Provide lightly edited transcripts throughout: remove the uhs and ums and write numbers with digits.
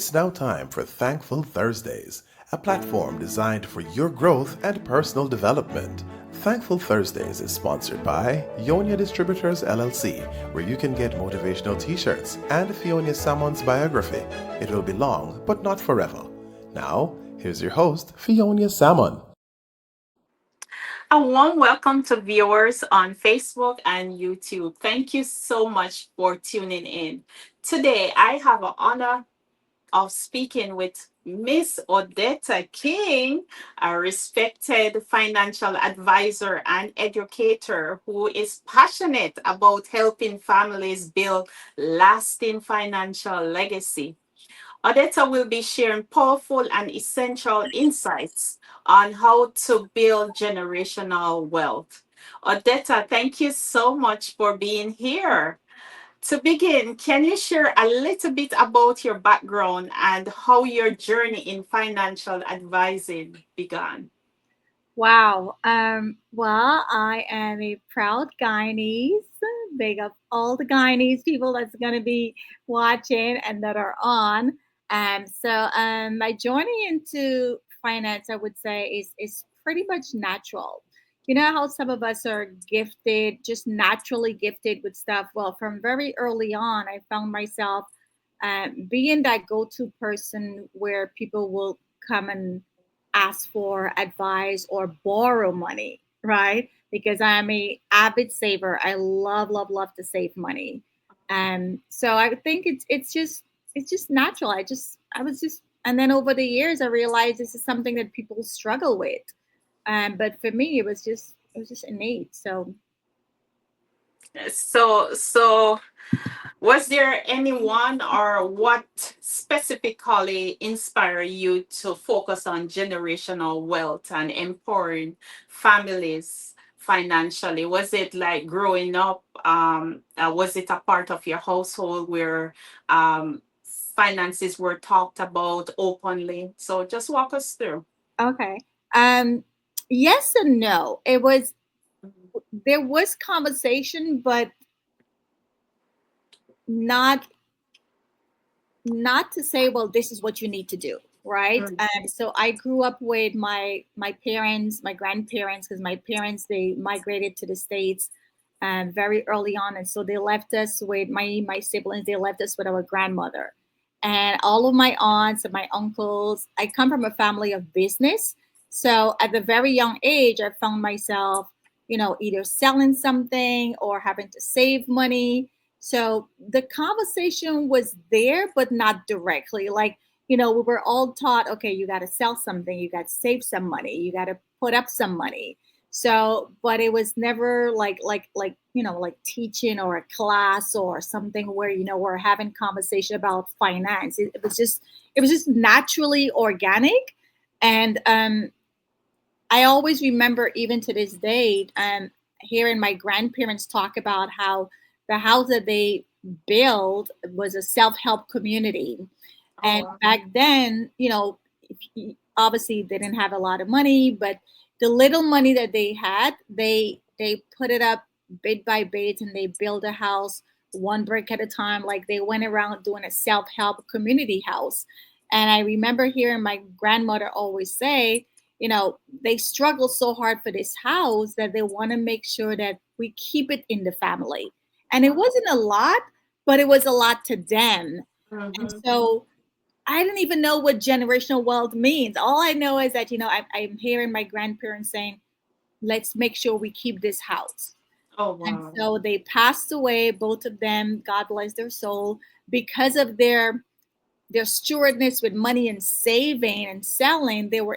It's now time for Thankful Thursdays, a platform designed for your growth and personal development. Thankful Thursdays is sponsored by Ionia Distributors LLC, where you can get motivational t shirts and Fionia Salmon's biography. It will be long, but not forever. Now, here's your host, Fionia Salmon. A warm welcome to viewers on Facebook and YouTube. Thank you so much for tuning in. Today, I have the honor of speaking with Miss Odetta King, a respected financial advisor and educator who is passionate about helping families build lasting financial legacy. Odetta will be sharing powerful and essential insights on how to build generational wealth. Odetta, thank you so much for being here. To begin, can you share a little bit about your background and how your journey in financial advising began? Wow. Well, I am a proud Guyanese. Big up all the Guyanese people that's going to be watching and that are on. My journey into finance, I would say, is pretty much natural. You know how some of us are gifted, just naturally gifted with stuff. Well, from very early on, I found myself being that go-to person where people will come and ask for advice or borrow money, right? Because I'm a avid saver. I love, love, love to save money. So I think it's just natural. I was just and then over the years I realized this is something that people struggle with. But for me it was just innate. So So, was there anyone or what specifically inspired you to focus on generational wealth and empowering families financially? Was it like growing up? Was it a part of your household where finances were talked about openly? So just walk us through. okay. Um yes and no. It was there was conversation, but not not to say, well, this is what you need to do, right? Mhm. So I grew up with my parents, my grandparents, because my parents, they migrated to the States very early on, and so they left us with my siblings, they left us with our grandmother and all of my aunts and my uncles. I come from a family of business, so at a very young age I found myself, either selling something or having to save money. So the conversation was there, but not directly. Like, we were all taught, okay, you got to sell something, you got to save some money, you got to put up some money. So, but it was never like teaching or a class or something where, we're having conversation about finance. It was just naturally organic. And I always remember, even to this day, hearing my grandparents talk about how the house that they built was a self-help community. Oh, And wow. back then, obviously they didn't have a lot of money, but the little money that they had, they put it up bit by bit, and they built a house one brick at a time. Like, they went around doing a self-help community house. And I remember hearing my grandmother always say, they struggle so hard for this house that they want to make sure that we keep it in the family. And it wasn't a lot, but it was a lot to them. And Mhm. so I didn't even know what generational wealth means. All I know is that, I'm hearing my grandparents saying, let's make sure we keep this house. Oh, And wow. so they passed away, both of them, God bless their soul, because of their stewardness with money and saving and selling. They were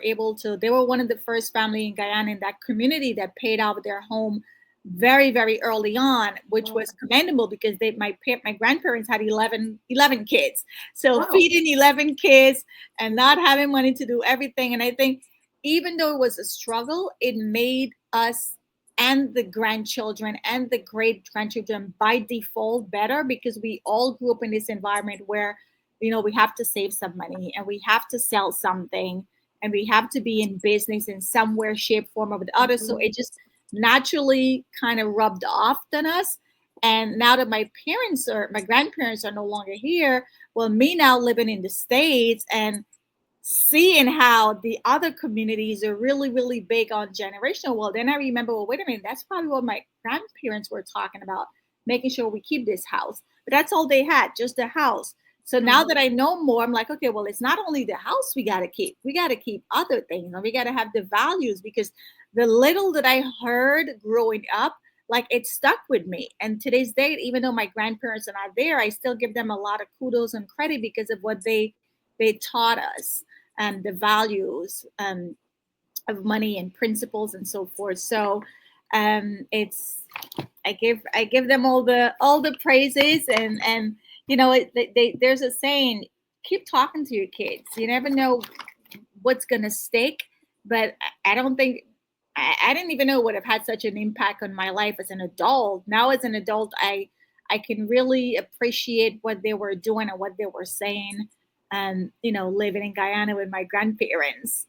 one of the first family in Guyana in that community that paid out their home very, very early on, which was commendable because my grandparents had 11 kids. So Wow. feeding 11 kids and not having money to do everything. And I think even though it was a struggle, it made us and the grandchildren and the great grandchildren by default better, because we all grew up in this environment where, we have to save some money and we have to sell something and we have to be in business in some way, shape, form, or the other. So Mhm. it just naturally kind of rubbed off on us. And now that my grandparents are no longer here, well, me now living in the States and seeing how the other communities are really, really big on generational. Well, then I remember, well, wait a minute, that's probably what my grandparents were talking about, making sure we keep this house. But that's all they had, just the house. So now that I know more, I'm like, okay, well, it's not only the house we got to keep other things, and we got to have the values, because the little that I heard growing up, like it stuck with me. And today's date, even though my grandparents are not there, I still give them a lot of kudos and credit because of what they taught us, and the values of money and principles and so forth. So it's I give them all the praises, and there's a saying, keep talking to your kids. You never know what's gonna stick, but I don't think I didn't even know it would have had such an impact on my life as an adult. Now as an adult, I can really appreciate what they were doing and what they were saying, and living in Guyana with my grandparents.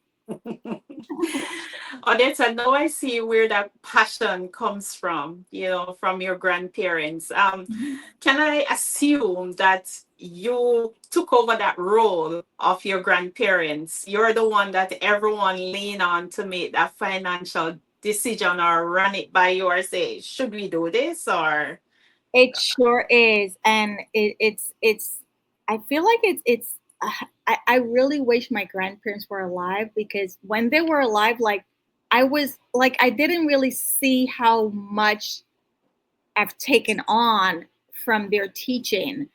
Odetta, now I see where that passion comes from, from your grandparents. Can I assume that you took over that role of your grandparents? You're the one that everyone lean on to make that financial decision or run it by you or say, should we do this or? It sure is, and it's. I feel like it's. I really wish my grandparents were alive, because when they were alive, like I was like I didn't really see how much I've taken on from their teaching,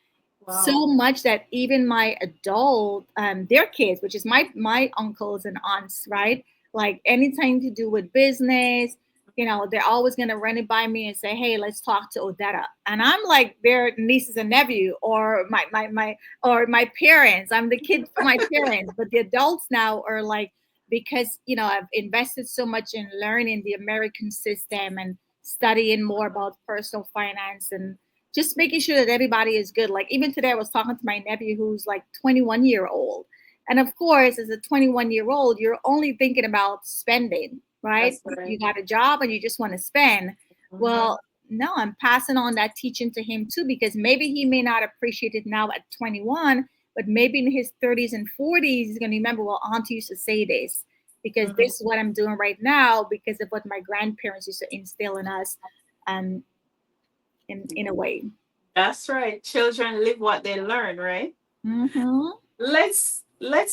so Wow. much that even my adult their kids, which is my uncles and aunts, right, like anything to do with business, they're always going to run it by me and say, hey, let's talk to Odetta. And I'm like their nieces and nephew, or my parents. I'm the kid for my parents, but the adults now are like, because I've invested so much in learning the American system and studying more about personal finance, and just making sure that everybody is good. Like even today, I was talking to my nephew who's like 21-year old. And of course, as a 21-year old, you're only thinking about spending, right? That's right. You got a job and you just want to spend. Mhm. Well, no, I'm passing on that teaching to him too, because maybe he may not appreciate it now at 21, but maybe in his 30s and 40s, he's going to remember, well, Auntie used to say this, because Mhm. this is what I'm doing right now because of what my grandparents used to instill in us, um, in a way. That's right. Children live what they learn, right? Hmm. Let's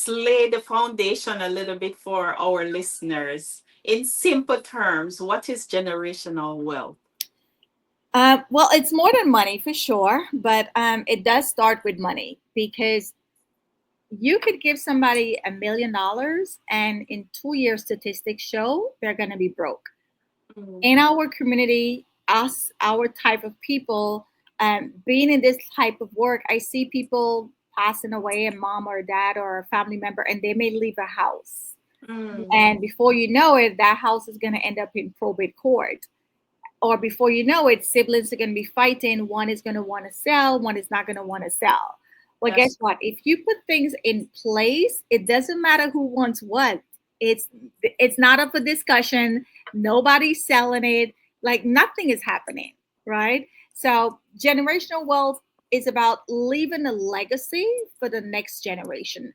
lay the foundation a little bit for our listeners. In simple terms, what is generational wealth? Well, it's more than money for sure, but it does start with money, because you could give somebody $1 million, and in 2 years, statistics show they're going to be broke. Mm. In our community, us, our type of people, being in this type of work, I see people passing away, a mom or a dad or a family member, and they may leave a house. Mm. And before you know it, that house is going to end up in probate court. Or before you know it, siblings are going to be fighting. One is going to want to sell, one is not going to want to sell. Well, guess That's what? If you put things in place, it doesn't matter who wants what. It's it's not up for discussion. Nobody's selling it. Like nothing is happening, right? So generational wealth is about leaving a legacy for the next generation.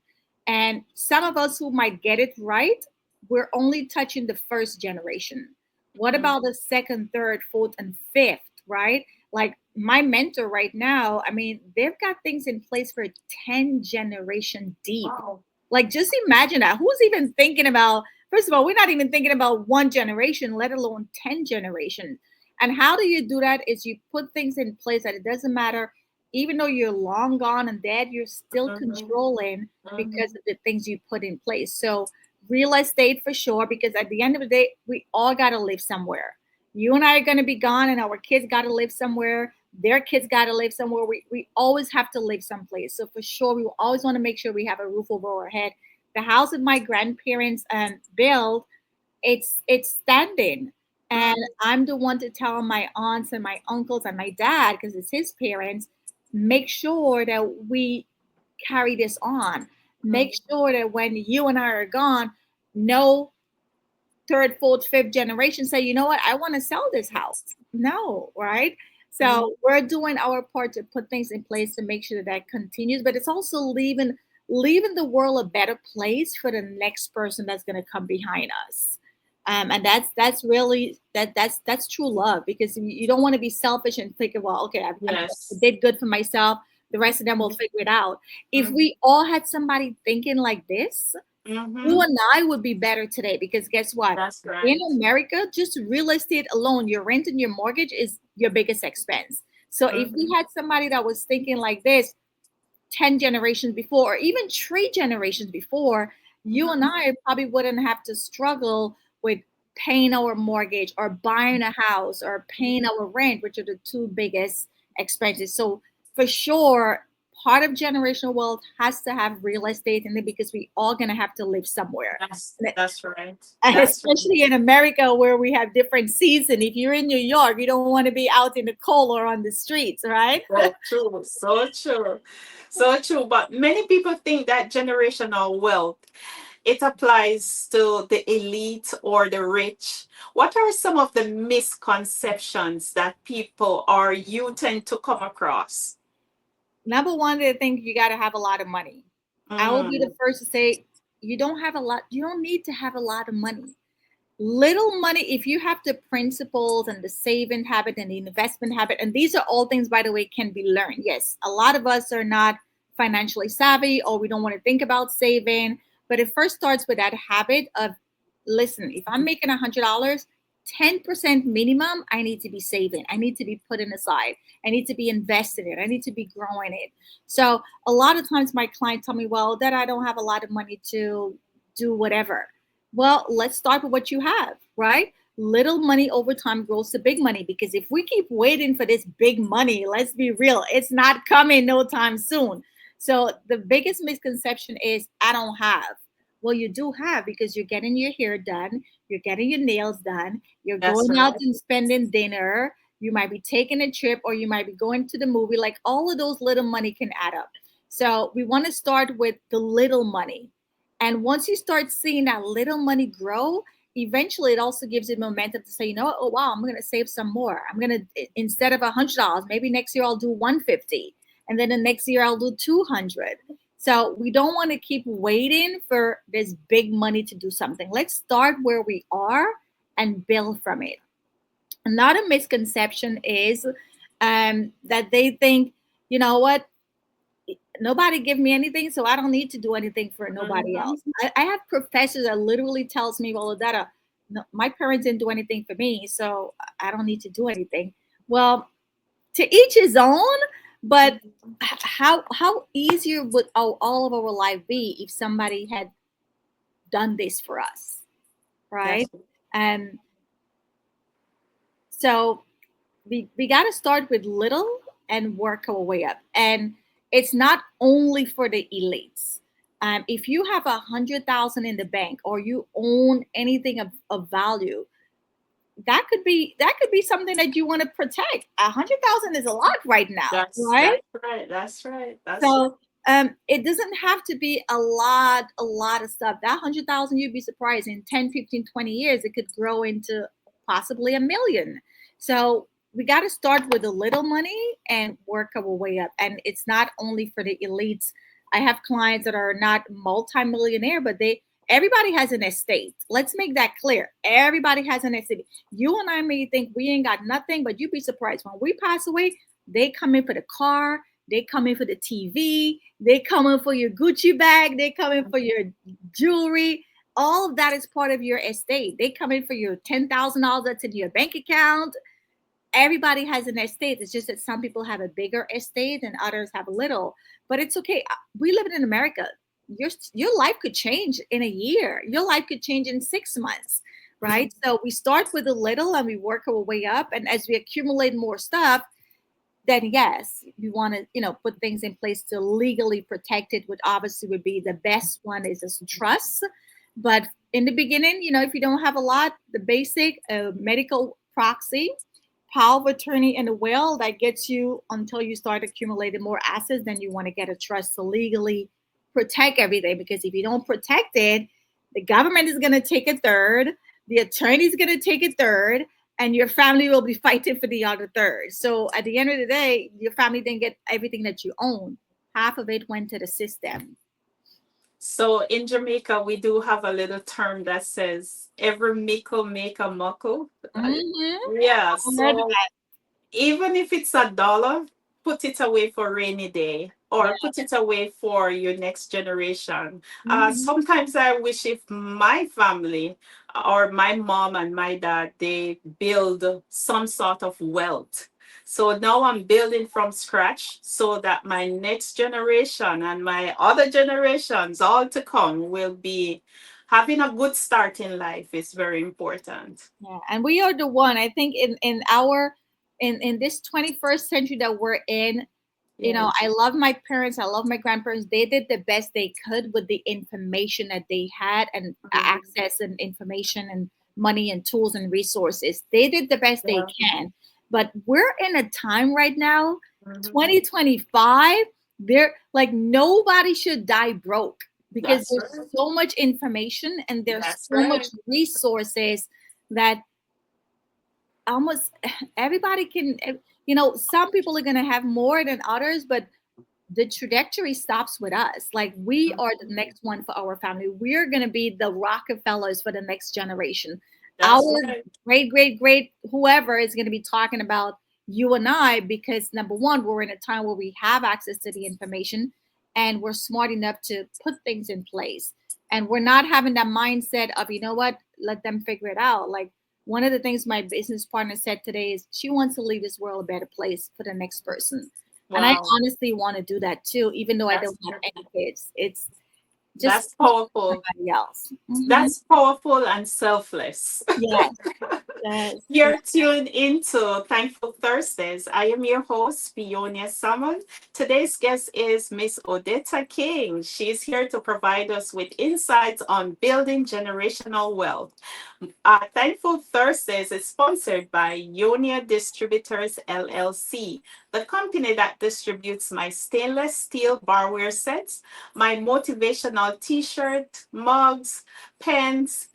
And some of us who might get it right, we're only touching the first generation. What mm. about the second, third, fourth, and fifth, right? Like my mentor right now, I mean, they've got things in place for 10 generation deep. Wow. Like just imagine that. Who's even thinking about, first of all, we're not even thinking about one generation, let alone 10 generations. And how do you do that is you put things in place that it doesn't matter, even though you're long gone and dead, you're still Mhm. controlling because Mhm. of the things you put in place. So real estate for sure, because at the end of the day, we all got to live somewhere. You and I are going to be gone, and our kids got to live somewhere. Their kids got to live somewhere. We always have to live someplace. So for sure, we will always want to make sure we have a roof over our head. The house that my grandparents built, it's standing, and Mhm. I'm the one to tell my aunts and my uncles and my dad, because it's his parents, make sure that we carry this on. Make Mhm. sure that when you and I are gone, no third, fourth, fifth generation say, you know what, I want to sell this house. No, right? So we're doing our part to put things in place to make sure that that continues, but it's also leaving the world a better place for the next person that's going to come behind us. And that's really that's true love, because you don't want to be selfish and think, well, okay, I Yes. did good for myself. The rest of them will figure it out. If Mm-hmm. we all had somebody thinking like this, you Mm-hmm. and I would be better today, because guess what? That's In right. America, just real estate alone, your rent and your mortgage is your biggest expense. So if we Mm-hmm. had somebody that was thinking like this 10 generations before, or even 3 generations before, you and Mm-hmm. I probably wouldn't have to struggle with paying our mortgage or buying a house or paying our rent, which are the two biggest expenses. So for sure, part of generational wealth has to have real estate in it, because we all gonna have to live somewhere. That's right. And That's right. especially in America, where we have different seasons. If you're in New York, you don't want to be out in the cold or on the streets, right? So true. So true. So true. But many people think that generational wealth, it applies to the elite or the rich. What are some of the misconceptions that people or you tend to come across? Number one, they think you got to have a lot of money. I will be the Mm, first to say, you don't need to have a lot of money. Little money, if you have the principles and the saving habit and the investment habit, and these are all things, by the way, can be learned. Yes, a lot of us are not financially savvy, or we don't want to think about saving, but it first starts with that habit of, listen, if I'm making $100, 10% minimum, I need to be saving. I need to be putting aside. I need to be investing it. I need to be growing it. So a lot of times my clients tell me, well, that I don't have a lot of money to do whatever. Well, let's start with what you have, right? Little money over time grows to big money, because if we keep waiting for this big money, let's be real, it's not coming no time soon. So the biggest misconception is, I don't have. Well, you do have, because you're getting your hair done, you're getting your nails done, you're that's going out right. and spending dinner, you might be taking a trip, or you might be going to the movie. Like, all of those little money can add up. So we want to start with the little money. And once you start seeing that little money grow, eventually it also gives you momentum to say, you know what? Oh wow, I'm gonna save some more. I'm gonna, instead of $100, maybe next year I'll do 150, and then the next year I'll do 200. So we don't want to keep waiting for this big money to do something. Let's start where we are and build from it. Another misconception is that they think, you know what, nobody give me anything, so I don't need to do anything for nobody else. Mhm. I have professors that literally tells me, well, Odetta, no, my parents didn't do anything for me, so I don't need to do anything. Well, to each his own, but how easier would all of our life be if somebody had done this for us, That's right? And so we got to start with little and work our way up. And it's not only for the elites. If you have 100,000 in the bank, or you own anything of value, that could be something that you want to protect. 100,000 is a lot right now, right? that's right. That's right. That's right. So it doesn't have to be a lot of stuff. That 100,000, you'd be surprised, in 10, 15, 20 years, it could grow into possibly 1 million. So we got to start with a little money and work our way up. And it's not only for the elites. I have clients that are not multimillionaire, but everybody has an estate. Let's make that clear. Everybody has an estate. You and I may think we ain't got nothing, but you'd be surprised when we pass away, they come in for the car, they come in for the TV. They come in for your Gucci bag. They come in for your jewelry. All of that is part of your estate. They come in for your $10,000 that's in your bank account. Everybody has an estate. It's just that some people have a bigger estate and others have a little. But it's okay. We live in America. Your life could change in a year. Your life could change in 6 months, right? So we start with a little and we work our way up. And as we accumulate more stuff, then yes, we want to, put things in place to legally protect it, which obviously would be the best one is a trust. But in the beginning, if you don't have a lot, the basic medical proxy, power of attorney, and a will, that gets you until you start accumulating more assets. Then you want to get a trust to legally protect everything, because if you don't protect it, the government is going to take a third, the attorney is going to take a third, and your family will be fighting for the other third. So at the end of the day, your family didn't get everything that you own. Half of it went to the system. So in Jamaica, we do have a little term that says every mickle make a muckle. Mm-hmm. Yeah, I heard so that. even if it's $1, put it away for rainy day Yeah. or put it away for your next generation. Mm-hmm. Sometimes I wish if my family or my mom and my dad they build some sort of wealth. So now I'm building from scratch so that my next generation and my other generations all to come will be having a good start in life is very important. Yeah, and we are the one. I think in our in this 21st century that we're in, Yeah. I love my parents, I love my grandparents. They did the best they could with the information that they had and Mhm. access and information and money and tools and resources. They did the best they Yeah. can. But we're in a time right now, Mhm. 2025, there like nobody should die broke because That's there's right. so much information and there's That's so much right. resources that almost everybody can, some people are going to have more than others, but the trajectory stops with us. Like we are the Mhm. next one for our family. We're going to be the Rockefellers for the next generation. That's Our right. great whoever is going to be talking about you and I, because number one, we're in a time where we have access to the information and we're smart enough to put things in place. And we're not having that mindset of, you know what, let them figure it out. Like one of the things my business partner said today is she wants to leave this world a better place for the next person. And I Wow. honestly want to do that too, even though I That's don't have any kids. It's just that's powerful. everybody else. Hmm. That's powerful and selfless. Yes, yes, You're tuned into Thankful Thursdays. I am your host, Fionia Salmon. Today's guest is Miss Odetta King. She's here to provide us with insights on building generational wealth. Thankful Thursdays is sponsored by Ionia Distributors LLC, the company that distributes my stainless steel barware sets, my motivational t shirt, mugs, pens,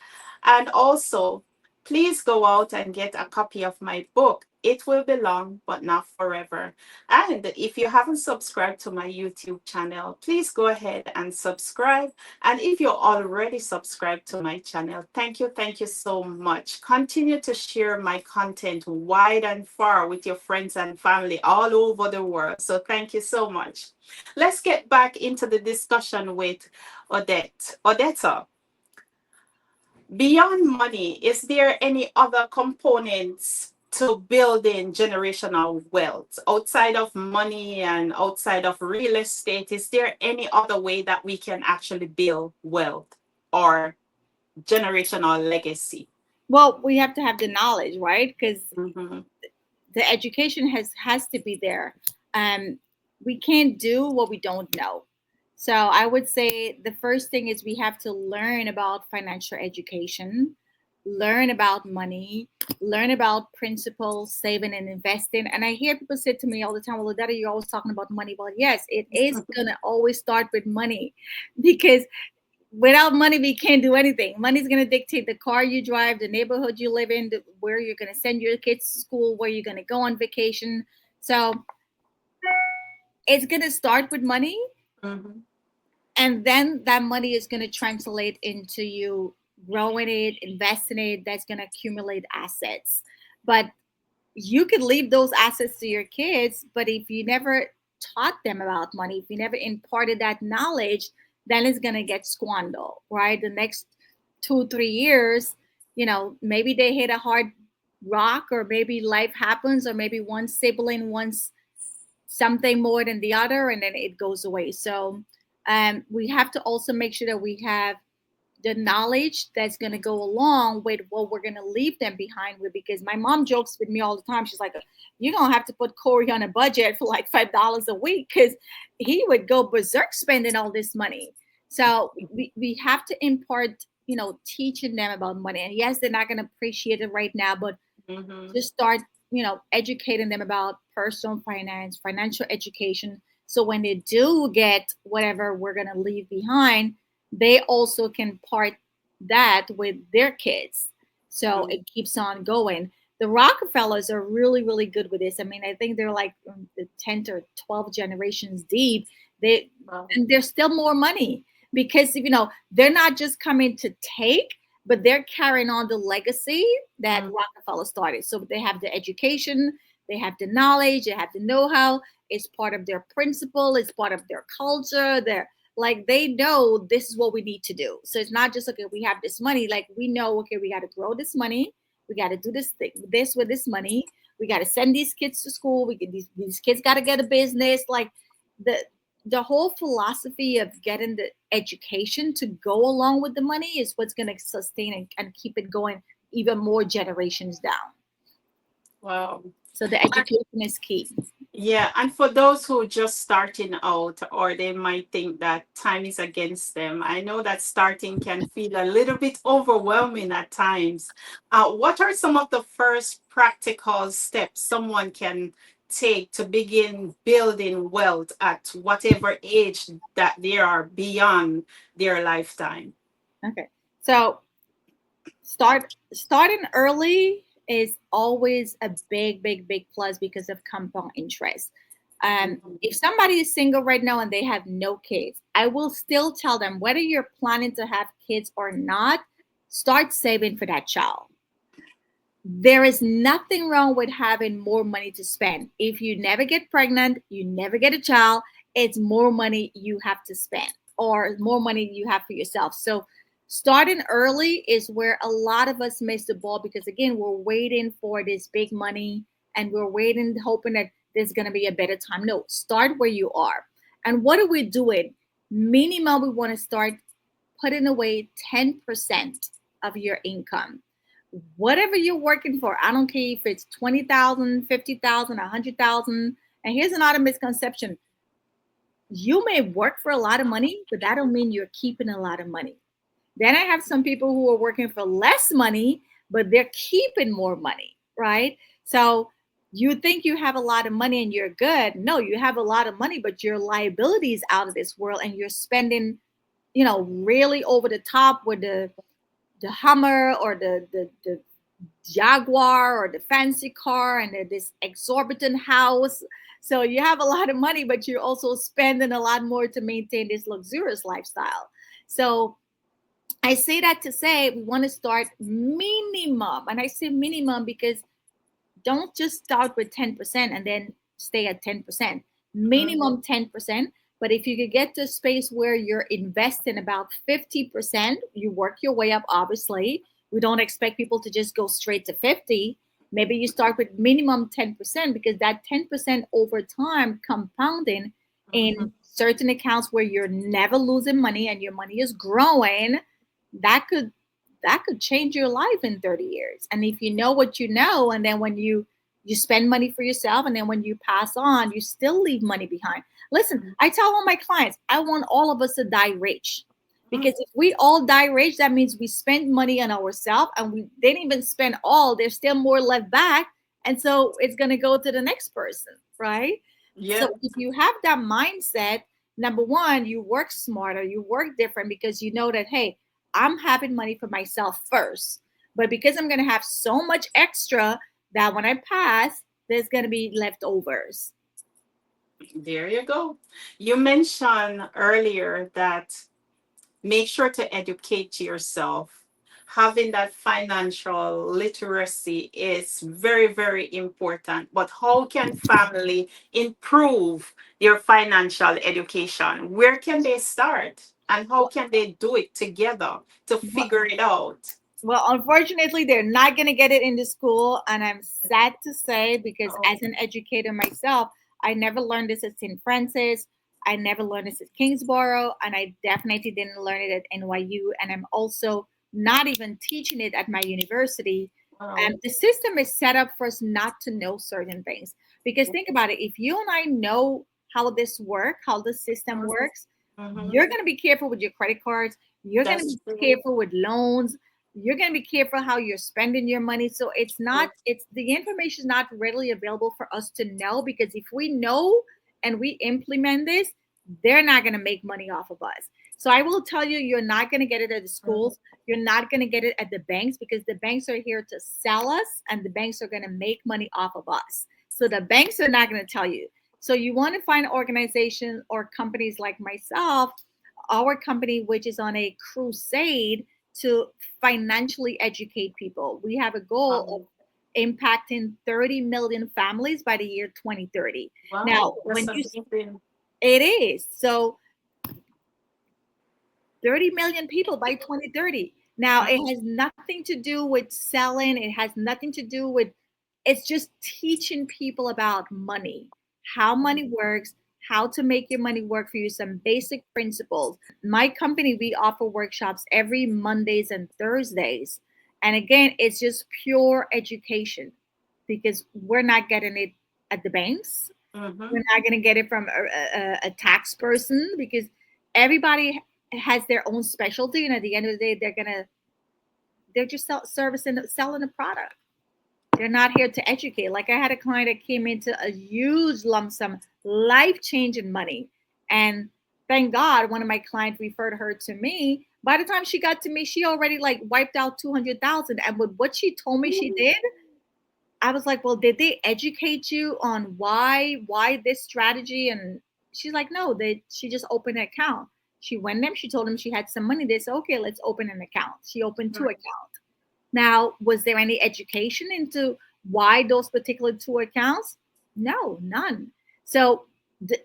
and also please go out and get a copy of my book. It will be long, but not forever. And if you haven't subscribed to my YouTube channel, please go ahead and subscribe. And if you're already subscribed to my channel, thank you so much. Continue to share my content wide and far with your friends and family all over the world. So thank you so much. Let's get back into the discussion with Odetta. Beyond money, is there any other components to building generational wealth outside of money and outside of real estate? Is there any other way that we can actually build wealth or generational legacy? well, we have to have the knowledge, right? Because Mhm. the education has to be there. Um, we can't do what we don't know. So I would say the first thing is we have to learn about financial education, learn about money, learn about principles, saving and investing. And I hear people say to me all the time, well, Daddy, you're always talking about money. Well, yes, it is gonna always start with money because without money we can't do anything. Money's going to dictate the car you drive, the neighborhood you live in, where you're going to send your kids to school, where you're going to go on vacation. So it's going to start with money, Mhm. and then that money is going to translate into you growing it, investing it. That's going to accumulate assets. But you could leave those assets to your kids, but if you never taught them about money, if you never imparted that knowledge, then it's going to get squandered, right? The next 2 3 years, maybe they hit a hard rock, or maybe life happens, or maybe one sibling wants something more than the other, and then it goes away. So we have to also make sure that we have the knowledge that's going to go along with what we're going to leave them behind with, because my mom jokes with me all the time. She's like, you're going to have to put Corey on a budget for like $5 a week, because he would go berserk spending all this money. So we have to impart, teaching them about money. And yes, they're not going to appreciate it right now, but Mhm. just start, educating them about personal finance, financial education. So when they do get whatever we're going to leave behind, they also can part that with their kids. So Mhm. it keeps on going. The Rockefellers are really, really good with this. I mean, I think they're like the 10th or 12 generations deep. They Wow. and there's still more money because they're not just coming to take, but they're carrying on the legacy that Mm. Rockefeller started. So they have the education, they have the knowledge, they have the know-how. It's part of their principle, it's part of their culture. They're like they know this is what we need to do. So it's not just okay, we have this money. Like we know, okay, we got to grow this money. We got to do this with this money. We got to send these kids to school. These kids got to get a business. Like the the whole philosophy of getting the education to go along with the money is what's going to sustain and keep it going even more generations down. Wow. So the education is key. Yeah, and for those who just starting out or they might think that time is against them, I know that starting can feel a little bit overwhelming at times. What are some of the first practical steps someone can take to begin building wealth at whatever age that they are beyond their lifetime? Okay. So starting early is always a big, big, big plus because of compound interest. Mhm. If somebody is single right now and they have no kids, I will still tell them whether you're planning to have kids or not, start saving for that child. There is nothing wrong with having more money to spend. If you never get pregnant, you never get a child, it's more money you have to spend or more money you have for yourself. So starting early is where a lot of us miss the ball because again, we're waiting for this big money and we're waiting hoping that there's going to be a better time. No, start where you are. And what are we doing? Minimum we want to start putting away 10% of your income, whatever you're working for. I don't care if it's 20,000, 50,000, 100,000. And here's another misconception. You may work for a lot of money, but that don't mean you're keeping a lot of money. Then I have some people who are working for less money, but they're keeping more money, right? So you think you have a lot of money and you're good. No, you have a lot of money, but your liability is out of this world and you're spending, really over the top with the Hummer or the Jaguar or the fancy car and this exorbitant house. So you have a lot of money, but you're also spending a lot more to maintain this luxurious lifestyle. So I say that to say we want to start minimum. And I say minimum because don't just start with 10% and then stay at 10%. Mhm. Minimum 10%. But if you could get to a space where you're investing about 50%, you work your way up, obviously. We don't expect people to just go straight to 50. Maybe you start with minimum 10% because that 10% over time compounding in Mhm. certain accounts where you're never losing money and your money is growing, that could change your life in 30 years. And if you know what you know, and then when you spend money for yourself, and then when you pass on, you still leave money behind. Listen, I tell all my clients, I want all of us to die rich. Mhm. Because if we all die rich, that means we spent money on ourselves and we didn't even spend all. There's still more left back. And so it's going to go to the next person, right? So Yeah. if you have that mindset, number one, you work smarter, you work different because you know that, hey, I'm having money for myself first. But because I'm going to have so much extra that when I pass, there's going to be leftovers. There you go. You mentioned earlier that make sure to educate yourself. Having that financial literacy is very, very important. But how can family improve their financial education? Where can they start? And how can they do it together to figure it out? Well, unfortunately, they're not going to get it in the school. And I'm sad to say, because Oh, as an educator myself, I never learned this at St. Francis. I never learned this at Kingsborough. And I definitely didn't learn it at NYU. And I'm also not even teaching it at my university. wow. The system is set up for us not to know certain things. Because think about it, if you and I know how this works, how the system works, Mhm. you're going to be careful with your credit cards. You're going to That's be true. careful with loans. You're going to be careful how you're spending your money. So it's the information is not readily available for us to know, because if we know and we implement this, they're not going to make money off of us. So I will tell you, you're not going to get it at the schools. You're not going to get it at the banks, because the banks are here to sell us, and the banks are going to make money off of us. So the banks are not going to tell you. So you want to find organizations or companies like myself, our company, which is on a crusade to financially educate people. We have a goal of Wow. impacting 30 million families by the year 2030. Now, Wow. That's when you amazing. it is. So 30 million people by 2030. Now, it has nothing to do with selling. It has nothing to do with, it's just teaching people about money, how money works, how to make your money work for you, some basic principles. My company, we offer workshops every Mondays and Thursdays. And again, it's just pure education, because we're not getting it at the banks. Mm-hmm. We're not going to get it from a tax person, because everybody has their own specialty, and at the end of the day, they're just servicing, selling a product. They're not here to educate. Like, I had a client that came into a huge lump sum, life changing money, and thank God one of my clients referred her to me. By the time she got to me, she already like wiped out 200,000, and with what she told me she did, I was like, well, did they educate you on why this strategy? And she's like, no, she just opened an account. She went them, she told them she had some money. They said, okay, let's open an account. She opened two accounts. Now, was there any education into why those particular two accounts? No, none. So the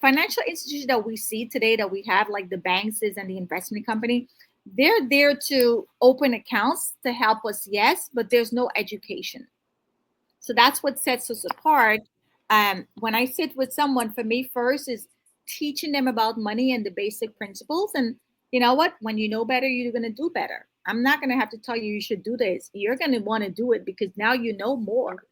financial institutions that we see today, that we have, like the banks and the investment company, they're there to open accounts to help us, yes, but there's no education. So that's what sets us apart. When I sit with someone, for me, first is teaching them about money and the basic principles. And you know what? When you know better, you're going to do better. I'm not going to have to tell you should do this. You're going to want to do it because now you know more.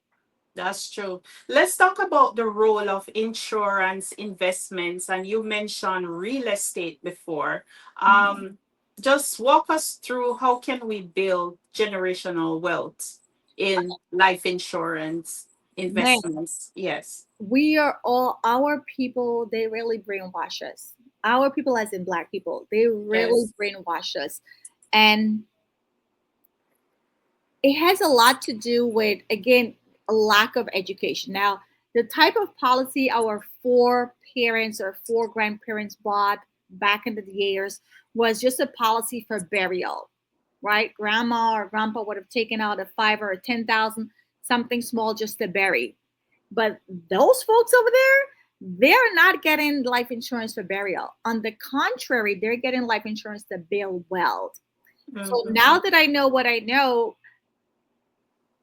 That's true. Let's talk about the role of insurance investments. And you mentioned real estate before. Um, just walk us through how can we build generational wealth in life insurance Man, investments? Yes. we are all, our people, they really brainwash us. Our people, as in Black people, they really Yes. brainwash us. And it has a lot to do with, again, a lack of education. Now, the type of policy our foreparents or four grandparents bought back in the years was just a policy for burial, right? Grandma or grandpa would have taken out a 5 or a 10,000, something small just to bury. But those folks over there, they're not getting life insurance for burial. On the contrary, they're getting life insurance to build wealth. So Mhm. now that I know what I know,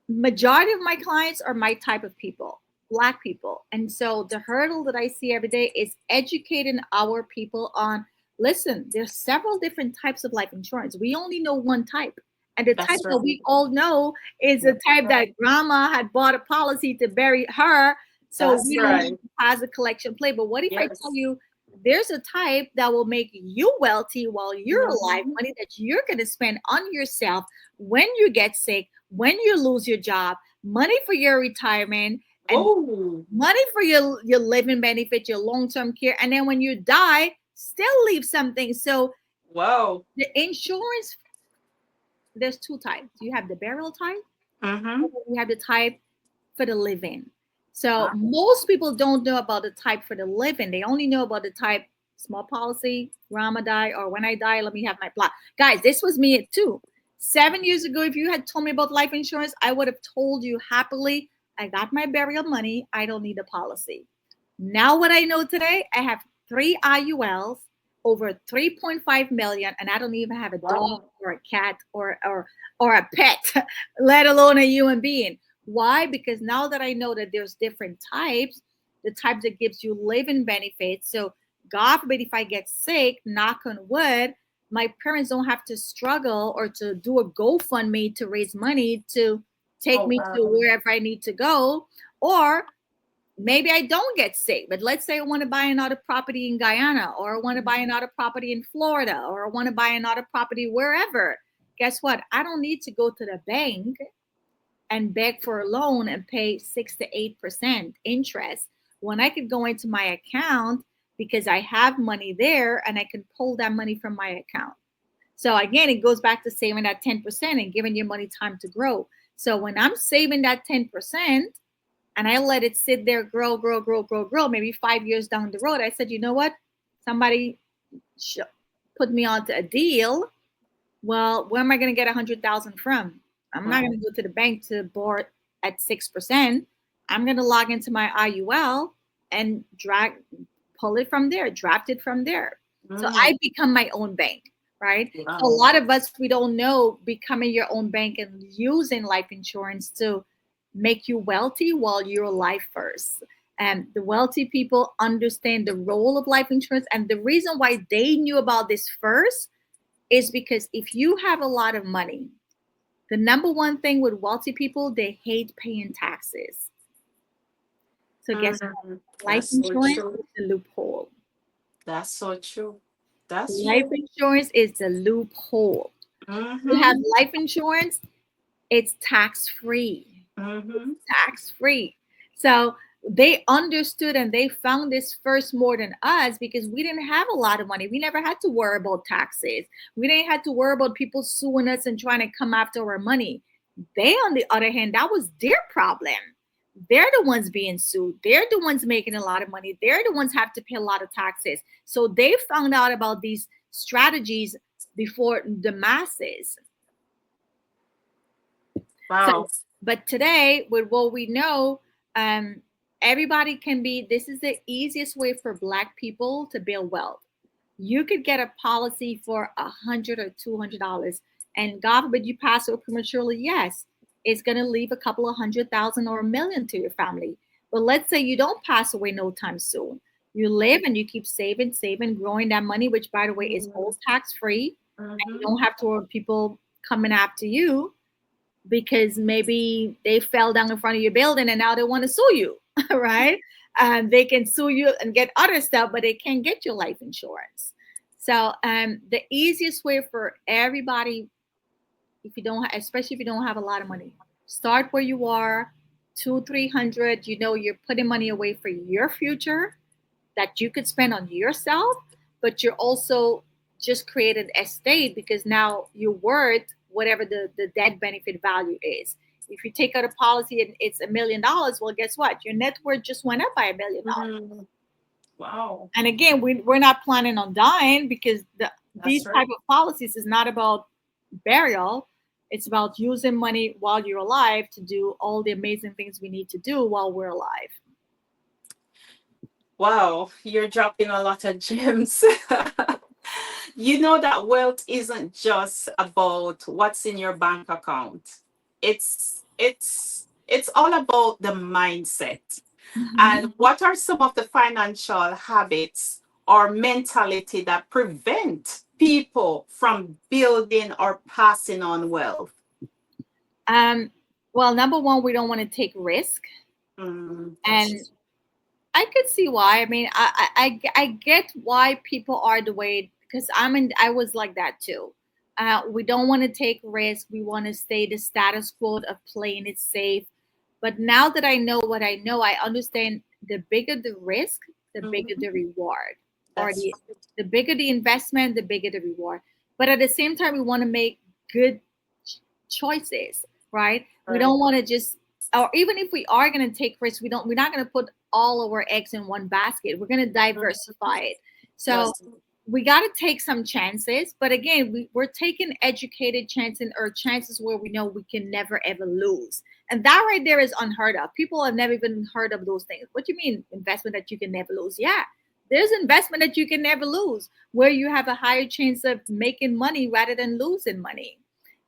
majority of my clients are my type of people, Black people. And so the hurdle that I see every day is educating our people on, listen, there's several different types of life insurance. We only know one type, and the type That's that right. we all know is the type that grandma had bought a policy to bury her, so That's we don't right. have to pass a collection plate. But what if I tell Yes. you there's a type that will make you wealthy while you're alive, Mhm. money that you're going to spend on yourself when you get sick, when you lose your job, money for your retirement, and Whoa. money for your living benefit, your long-term care, and then when you die, still leave something. So Wow. the insurance, there's two types. You have the burial type, Mm-hmm. and then you have the type for the living. So most people don't know about the type for the living. They only know about the type small policy, grandma die, or when I die, let me have my plot. Guys, this was me too. 7 years ago, if you had told me about life insurance, I would have told you happily, I got my burial money. I don't need a policy. Now, what I know today, I have three IULs, over 3.5 million, and I don't even have a dog Wow. or a cat or a pet, let alone a human being. Why? Because now that I know that there's different types, the types that gives you living benefits. So God forbid if I get sick, knock on wood, my parents don't have to struggle or to do a GoFundMe to raise money to take Oh, me to wow. wherever I need to go. Or maybe I don't get sick, but let's say I want to buy another property in Guyana, or I want to buy another property in Florida, or I want to buy another property wherever. Guess what? I don't need to go to the bank and beg for a loan and pay 6 to 8% interest when I could go into my account, because I have money there and I can pull that money from my account. So again, it goes back to saving that 10% and giving your money time to grow. So when I'm saving that 10% and I let it sit there, grow, grow, grow, grow, grow, maybe 5 years down the road, I said, you know what? Somebody put me onto a deal. Well, where am I going to get 100,000 from? I'm not going to go to the bank to borrow at 6%. I'm going to log into my IUL and pull it from there, draft it from there. So I become my own bank, right? Wow. So a lot of us, we don't know becoming your own bank and using life insurance to make you wealthy while you're alive first. And the wealthy people understand the role of life insurance. And the reason why they knew about this first is because if you have a lot of money, the number one thing with wealthy people, they hate paying taxes. So guess what? Life That's so insurance true. is the loophole. That's so true. That's Life true. insurance is the loophole. You have Mm-hmm. life insurance, it's tax free. Mm-hmm. Tax free. So they understood and they found this first more than us because we didn't have a lot of money. We never had to worry about taxes. We didn't have to worry about people suing us and trying to come after our money. They, on the other hand, that was their problem. They're the ones being sued. They're the ones making a lot of money. They're the ones have to pay a lot of taxes. So they found out about these strategies before the masses. So, Wow. but today, with what we know, um, everybody can be. This is the easiest way for Black people to build wealth. You could get a policy for $100 or $200, and God forbid you pass away prematurely. Yes, it's going to leave a couple of 100,000 or 1 million to your family. But let's say you don't pass away no time soon. You live and you keep saving, saving, growing that money, which by the way is all tax free, and you Mm-hmm. don't have to worry people coming after you because maybe they fell down in front of your building and now they want to sue you, right? They can sue you and get other stuff, but they can't get your life insurance. So the easiest way for everybody, if you don't, especially if you don't have a lot of money, start where you are, 200, 300. You know, you're putting money away for your future that you could spend on yourself, but you're also just created an estate because now you're worth whatever the debt benefit value is. If you take out a policy and it's $1 million, well, guess what? Your net worth just went up by $1 million. Mm-hmm. Wow. And again, we're not planning on dying because these That's right. type of policies is not about burial. It's about using money while you're alive to do all the amazing things we need to do while we're alive. Wow. You're dropping a lot of gems. You know that wealth isn't just about what's in your bank account. It's all about the mindset. Mhm. And what are some of the financial habits or mentality that prevent people from building or passing on wealth? Um, well, number one, we don't want to take risk, and That's I could see why. I mean, I get why people are the way because I was like that too. We don't want to take risk. We want to stay the status quo of playing it safe. But now that I know what I know, I understand the bigger the risk, the bigger the mhm, reward, or that's the bigger the investment, the bigger the reward. But at the same time, we want to make good choices, right? We right. don't want to just, or even if we are going to take risks, we're not going to put all of our eggs in one basket. We're going to Mhm, diversify it. So that's we got to take some chances, but again, we're taking educated chances or chances where we know we can never ever lose. And that right there is unheard of. People have never even heard of those things. What do you mean investment that you can never lose? Yeah, there's investment that you can never lose where you have a higher chance of making money rather than losing money.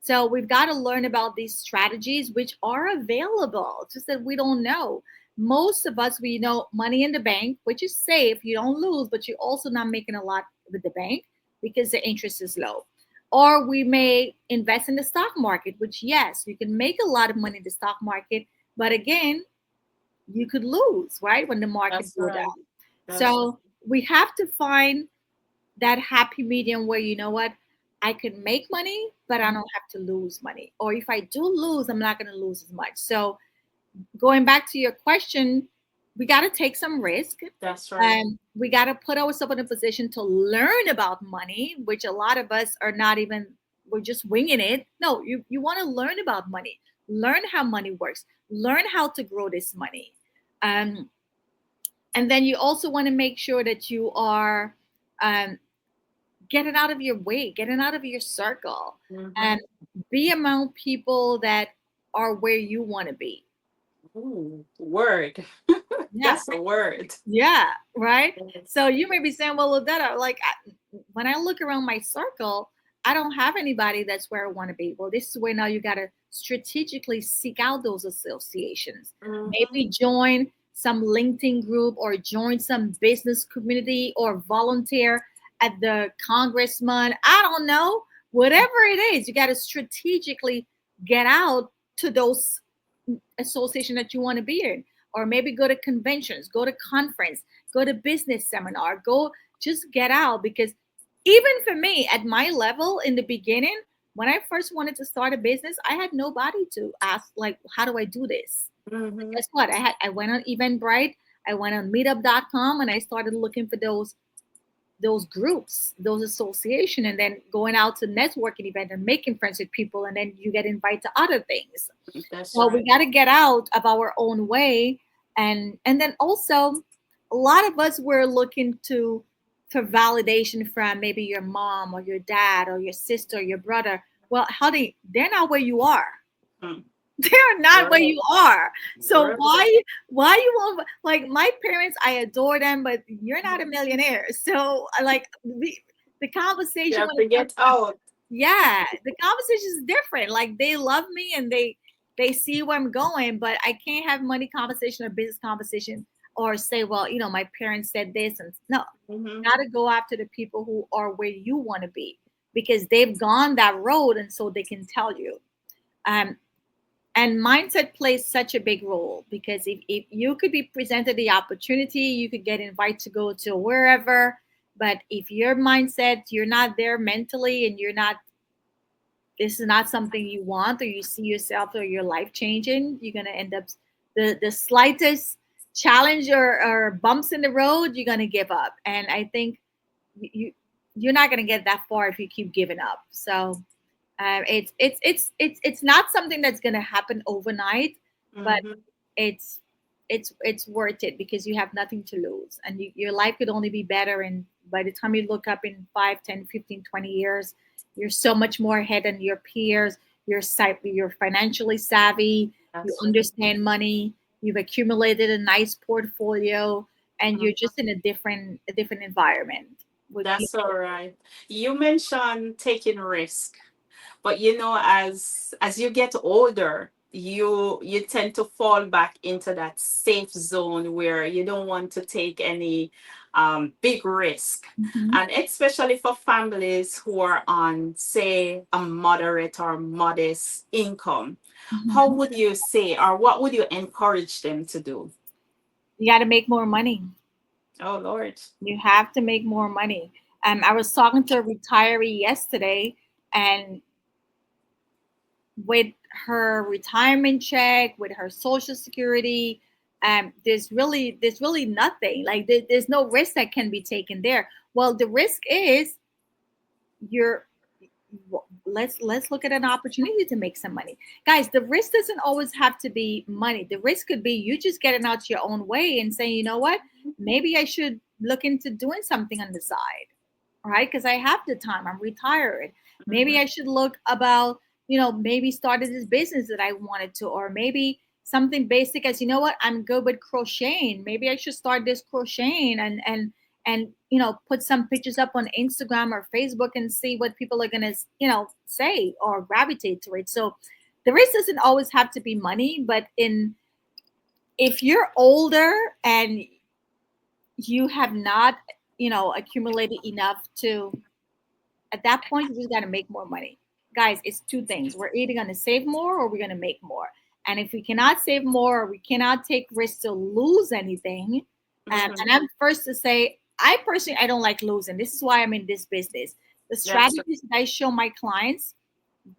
So we've got to learn about these strategies which are available. It's just that we don't know. Most of us, we know money in the bank, which is safe. You don't lose, but you're also not making a lot with the bank because the interest is low. Or we may invest in the stock market, which, yes, you can make a lot of money in the stock market, but again, you could lose, right, when the market that's go right. down. That's So we have to find that happy medium where you know what, I can make money, but I right. don't have to lose money. Or if I do lose, I'm not going to lose as much. So going back to your question, we got to take some risk. That's right. We got to put ourselves in a position to learn about money, which a lot of us are not even, we're just winging it. No, you want to learn about money, learn how money works, learn how to grow this money. Um, and then you also want to make sure that you are um, getting out of your way, getting out of your circle, Mm-hmm. and be among people that are where you want to be. Ooh, word. Yeah. That's a word. Yeah, right. Yes. So you may be saying, "Well, Odetta, like when I look around my circle, I don't have anybody that's where I want to be." Well, this is where now you got to strategically seek out those associations. Mm-hmm. Maybe join some LinkedIn group or join some business community or volunteer at the congressman. I don't know, whatever it is, you got to strategically get out to those association that you want to be in, or maybe go to conventions, go to conference, go to business seminar, go, just get out. Because even for me at my level in the beginning, when I first wanted to start a business, I had nobody to ask, like, how do I do this? But Mm-hmm. guess what, I went on Eventbrite, I went on meetup.com, and I started looking for those groups, those association, and then going out to networking event and making friends with people, and then you get invited to other things. That's Well, we right. got to get out of our own way, and then also, a lot of us were looking to for validation from maybe your mom or your dad or your sister or your brother. Well, honey, they're not where you are. Mm. They're not where Word. you are. So Word. why you won't, like, my parents, I adore them, but you're not a millionaire. So like the You conversation have when it to comes get to, out. yeah, the conversation is different. Like, they love me and they see where I'm going, but I can't have money conversation or business conversation or say, well, my parents said this, and no, Mm-hmm. got to go after the people who are where you want to be, because they've gone that road, and so they can tell you. Um, and mindset plays such a big role, because if you could be presented the opportunity, you could get invited to go to wherever, but if your mindset, you're not there mentally, and you're not, this is not something you want, or you see yourself or your life changing, you're going to end up, the slightest challenge or bumps in the road, you're going to give up. And I think you you're not going to get that far if you keep giving up. So it's not something that's going to happen overnight, but Mm-hmm. it's it's worth it, because you have nothing to lose, and your life could only be better. And by the time you look up in 5, 10, 15, 20 years, you're so much more ahead than your peers. You're financially savvy, you That's right. understand money, you've accumulated a nice portfolio, and you're Mhm. just in a different environment with That's people. all right. You mentioned taking risk. But as you get older, you tend to fall back into that safe zone where you don't want to take any big risk. Mhm. And especially for families who are on, say, a moderate or modest income, how Mhm. would you say, or what would you encourage them to do? You got to make more money. Oh, Lord. You have to make more money. I was talking to a retiree yesterday, and with her retirement check, with her social security, there's really nothing. Like, there's no risk that can be taken there. Well, the risk is you're let's look at an opportunity to make some money, guys. The risk doesn't always have to be money. The risk could be you just getting out your own way and saying, you know what, maybe I should look into doing something on the side, right? Because I have the time, I'm retired. Maybe Mhm. I should look about, maybe started this business that I wanted to, or maybe something basic as, you know what, I'm good with crocheting. Maybe I should start this crocheting, and put some pictures up on Instagram or Facebook and see what people are gonna, say or gravitate to it. So the risk doesn't always have to be money, but in if you're older and you have not, accumulated enough to, at that point, you just got to make more money. Guys, it's two things. We're either going to save more or we're going to make more. And if we cannot save more, or we cannot take risks to lose anything. And Mhm. I'm first to say, I personally, I don't like losing. This is why I'm in this business. The That's strategies that I show my clients,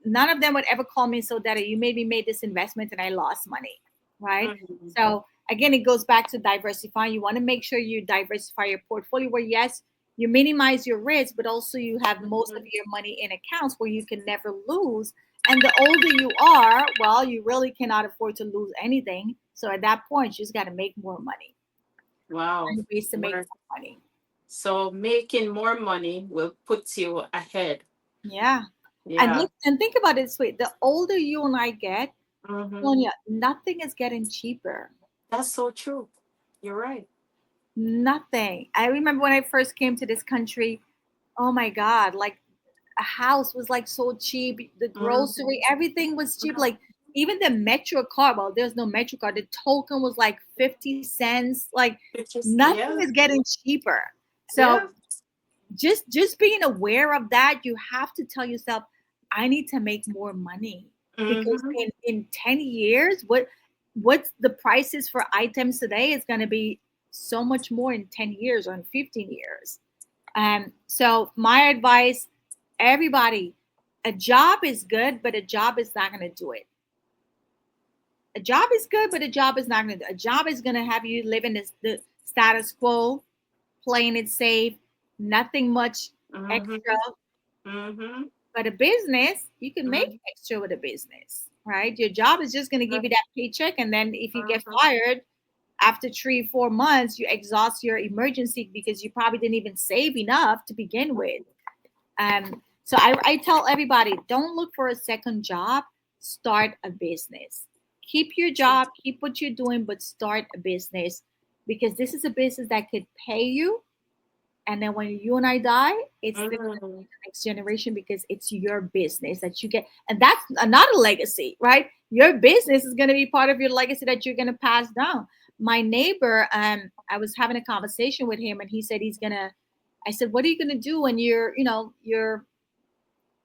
none of them would ever call me, so that you maybe made this investment and I lost money, right? right. So again, it goes back to diversifying. You want to make sure you diversify your portfolio where, yes, you minimize your risk, but also you have most of Mhm. your money in accounts where you can never lose. And the older you are, well, you really cannot afford to lose anything. So at that point, you just got to make more money. Wow. Find ways to make We're, more money. so making more money will put you ahead. Yeah. And Yeah. look and think about it this way: the older you and I get, Hmm. Sonia, nothing is getting cheaper. That's so true. You're right. Nothing. I remember when I first came to this country, oh my God, like a house was like so cheap. The Hmm. grocery, everything was cheap. Like even the Metro card, well, there's no Metro card. The token was like 50 cents. Like It's just, nothing yeah. is getting cheaper. So Yeah. just being aware of that, you have to tell yourself, I need to make more money. Because Hmm. in 10 years, what's the prices for items today is going to be so much more in 10 years or in 15 years. So my advice, everybody, a job is good, but a job is not going to do it. A job is good, but a job is not going to do it. A job is going to have you live in the status quo, playing it safe, nothing much extra. Hmm. Hmm. But a business, you can make Hmm. extra with a business, right? Your job is just going to give you that paycheck. And then if you get fired after 3, 4 months, you exhaust your emergency because you probably didn't even save enough to begin with. So I tell everybody, don't look for a second job, start a business. Keep your job, keep what you're doing, but start a business because this is a business that could pay you. And then when you and I die, it's still going to be Hmm. the next generation because it's your business that you get. And that's another legacy, right? Your business is going to be part of your legacy that you're going to pass down. My neighbor, I was having a conversation with him and he said he's going to, I said, what are you going to do when you're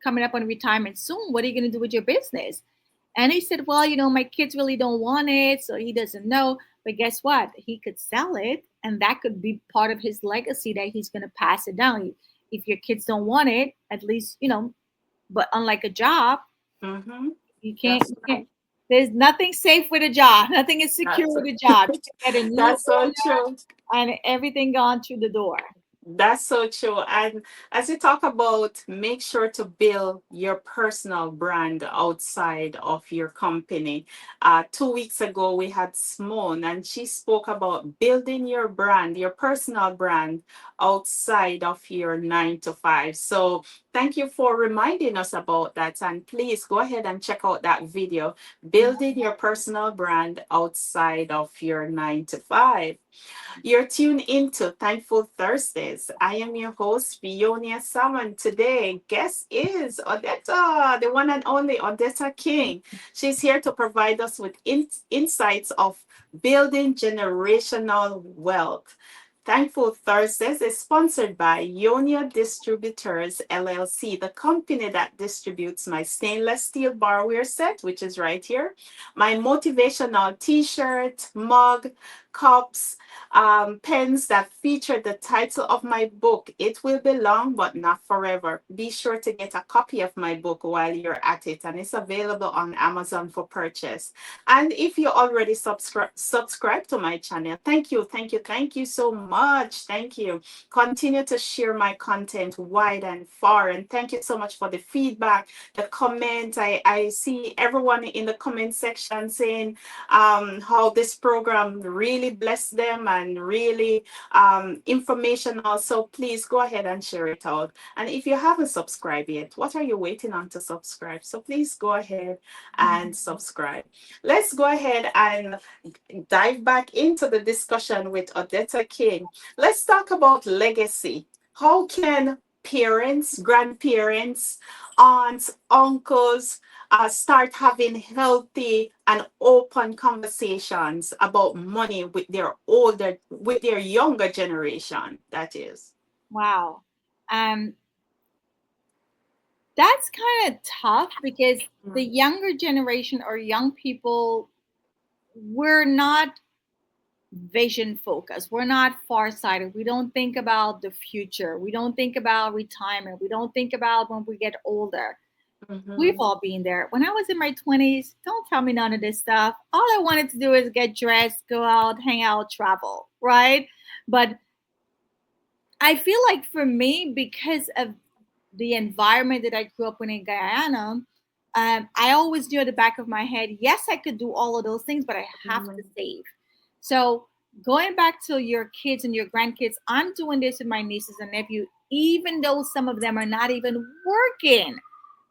coming up on retirement soon? What are you going to do with your business? And he said, well, my kids really don't want it, so he doesn't know. But guess what? He could sell it, and that could be part of his legacy that he's going to pass it down. If your kids don't want it, at least, but unlike a job, Hmm. you can't, That's you right. can't, there's nothing safe with a job. Nothing is secure That's with a job. You can get a new that's so owner true. and everything gone through the door. That's so true. And as we talk about, make sure to build your personal brand outside of your company. 2 weeks ago, we had Simone, and she spoke about building your brand, your personal brand outside of your 9 to 5. So thank you for reminding us about that. And please go ahead and check out that video, building your personal brand outside of your 9 to 5. You're tuned into Thankful Thursdays. I am your host, Fionia Salmon. Today, guest is Odetta, the one and only Odetta King. She's here to provide us with insights of building generational wealth. Thankful Thursdays is sponsored by Ionia Distributors LLC, the company that distributes my stainless steel barware set, which is right here, my motivational t-shirt, mug, cups, pens that feature the title of my book. It will be long, but not forever. Be sure to get a copy of my book while you're at it, and it's available on Amazon for purchase. And if you already subscribe to my channel, thank you so much. Thank you. Continue to share my content wide and far, and thank you so much for the feedback, the comment. I see everyone in the comment section saying how this program really blessed them and really informational. So please go ahead and share it out. And if you haven't subscribed yet, what are you waiting on to subscribe? So please go ahead and subscribe. Let's go ahead and dive back into the discussion with Odetta King. Let's talk about legacy. How can parents, grandparents, aunts, uncles start having healthy and open conversations about money with their younger generation? That is. Wow. Um, that's kind of tough because the younger generation or young people, we're not vision focused. We're not farsighted. We don't think about the future. We don't think about retirement. We don't think about when we get older. We've Mm-hmm. all been there. When I was in my 20s, don't tell me none of this stuff. All I wanted to do is get dressed, go out, hang out, travel, right? But I feel like for me, because of the environment that I grew up in Guyana, I always knew at the back of my head, yes, I could do all of those things, but I have to Mm-hmm. save. So going back to your kids and your grandkids, I'm doing this with my nieces and nephews, even though some of them are not even working.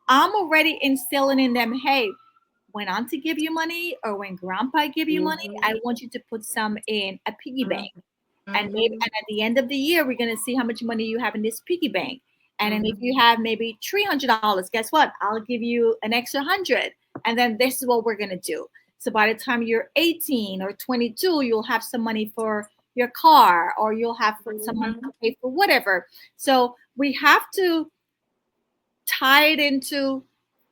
I'm already instilling in them, hey, when auntie give you money or when grandpa give you money, I want you to put some in a piggy bank. And maybe Mm-hmm. and at the end of the year, we're gonna see how much money you have in this piggy bank. And then if Mm-hmm. you have maybe $300, guess what? I'll give you an extra 100. And then this is what we're gonna do. So by the time you're 18 or 22, you'll have some money for your car, or you'll have for some money Mm-hmm. to pay for whatever. So we have to tie it into,